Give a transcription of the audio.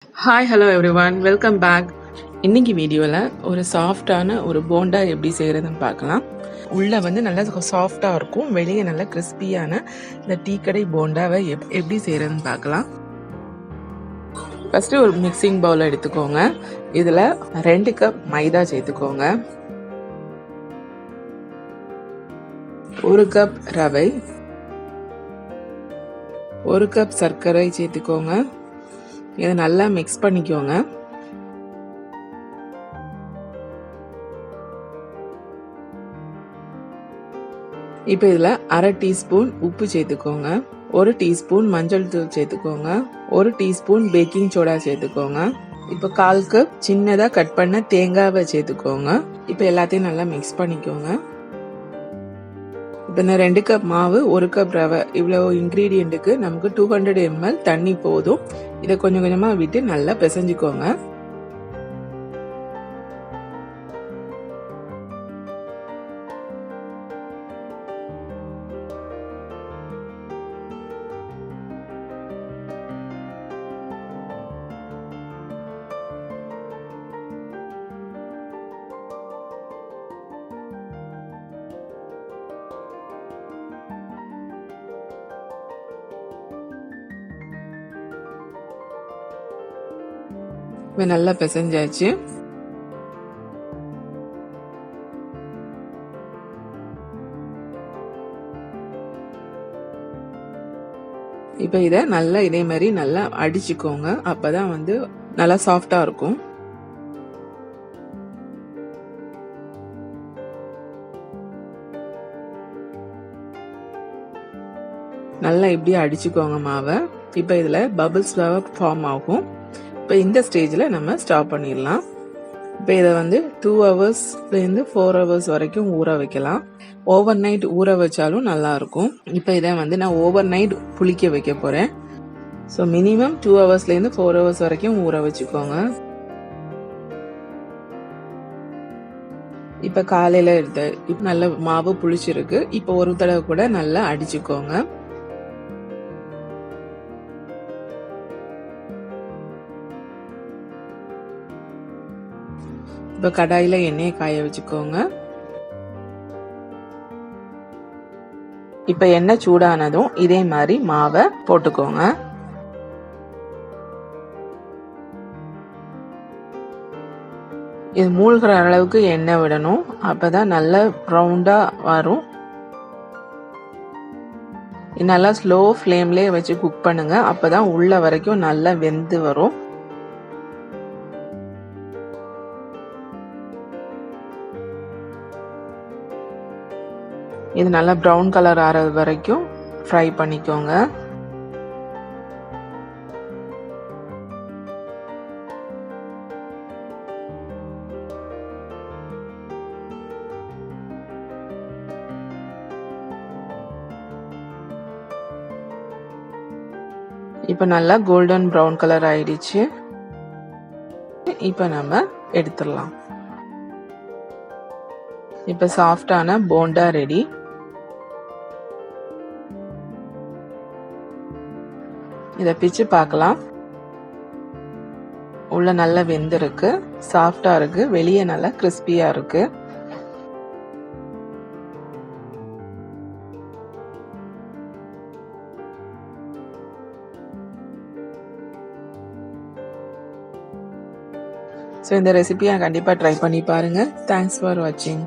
Hi hello everyone, welcome back. இன்னைக்கு வீடியோவில் ஒரு சாஃப்டான ஒரு போண்டா எப்படி செய்கிறதுன்னு பார்க்கலாம். உள்ளே வந்து நல்லா சாஃப்டாக இருக்கும், வெளியே நல்லா கிறிஸ்பியான இந்த டீ கடை போண்டாவை எப்படி செய்கிறதுன்னு பார்க்கலாம். ஃபஸ்ட்டு ஒரு மிக்சிங் பவுல் எடுத்துக்கோங்க. இதில் 2 கப் மைதா சேர்த்துக்கோங்க, 1 கப் ரவை, 1 கப் சர்க்கரை சேர்த்துக்கோங்க. இதை நல்லா மிக்ஸ் பண்ணிக்கோங்க. இப்போ இதில் 1/2 டீஸ்பூன் உப்பு சேர்த்துக்கோங்க, 1 டீஸ்பூன் மஞ்சள் தூள் சேர்த்துக்கோங்க, 1 டீஸ்பூன் பேக்கிங் சோடா சேர்த்துக்கோங்க. இப்போ 1/4 கப் சின்னதாக கட் பண்ண தேங்காவை சேர்த்துக்கோங்க. இப்போ எல்லாத்தையும் நல்லா மிக்ஸ் பண்ணிக்கோங்க. இப்போ நான் 2 கப் மாவு, 1 கப் ரவை, இவ்வளோ இன்க்ரீடியண்ட்டுக்கு நமக்கு 200 ml தண்ணி போதும். இதை கொஞ்சம் கொஞ்சமாக விட்டு நல்லா பிசைஞ்சுக்கோங்க. நல்லா பிசைஞ்சாச்சு. இப்போ இதை நல்லா இதே மாதிரி நல்லா அடிச்சுக்கோங்க, அப்பதான் வந்து நல்லா சாஃப்டா இருக்கும். நல்லா இப்படி அடிச்சுக்கோங்க மாவை. இப்போ இதுல பபிள்ஸ் ஃபார்ம் ஆகும். இப்போ இந்த ஸ்டேஜில் நம்ம ஸ்டாப் பண்ணிடலாம். இப்போ இதை வந்து 2 ஹவர்ஸ்லேருந்து 4 ஹவர்ஸ் வரைக்கும் ஊற வைக்கலாம். ஓவர் நைட் ஊற வச்சாலும் நல்லா இருக்கும். இப்போ இதை வந்து நான் ஓவர் நைட் புளிக்க வைக்க போகிறேன். ஸோ மினிமம் 2 ஹவர்ஸ்லேருந்து 4 ஹவர்ஸ் வரைக்கும் ஊற வச்சுக்கோங்க. இப்போ காலையில் எடுத்து இப்போ நல்ல மாவு புளிச்சிருக்கு. இப்போ ஒரு தடவை கூட நல்லா அடிச்சுக்கோங்க. இப்போ கடாயில் எண்ணெயை காய வச்சுக்கோங்க. இப்போ எண்ணெய் சூடானதும் இதே மாதிரி மாவை போட்டுக்கோங்க. இது மூழ்கிற அளவுக்கு எண்ணெய் விடணும், அப்பதான் நல்லா ரவுண்டா வரும். நல்லா ஸ்லோ ஃப்ளேம்லேயே வச்சு குக் பண்ணுங்க, அப்பதான் உள்ள வரைக்கும் நல்லா வெந்து வரும். இது நல்லா ப்ரௌன் கலர் ஆறது வரைக்கும் ஃப்ரை பண்ணிக்கோங்க. இப்போ நல்லா கோல்டன் ப்ரௌன் கலர் ஆயிடுச்சு. இப்போ நம்ம எடுத்துடலாம். இப்போ சாஃப்டான போண்டா ரெடி. இதை பிச்சு பார்க்கலாம். உள்ள நல்லா வெந்திருக்கு, சாஃப்டா இருக்கு, வெளியே நல்லா கிறிஸ்பியா இருக்கு. ஸோ இந்த ரெசிபியை கண்டிப்பாக ட்ரை பண்ணி பாருங்க. தேங்க்ஸ் ஃபார் வாட்சிங்.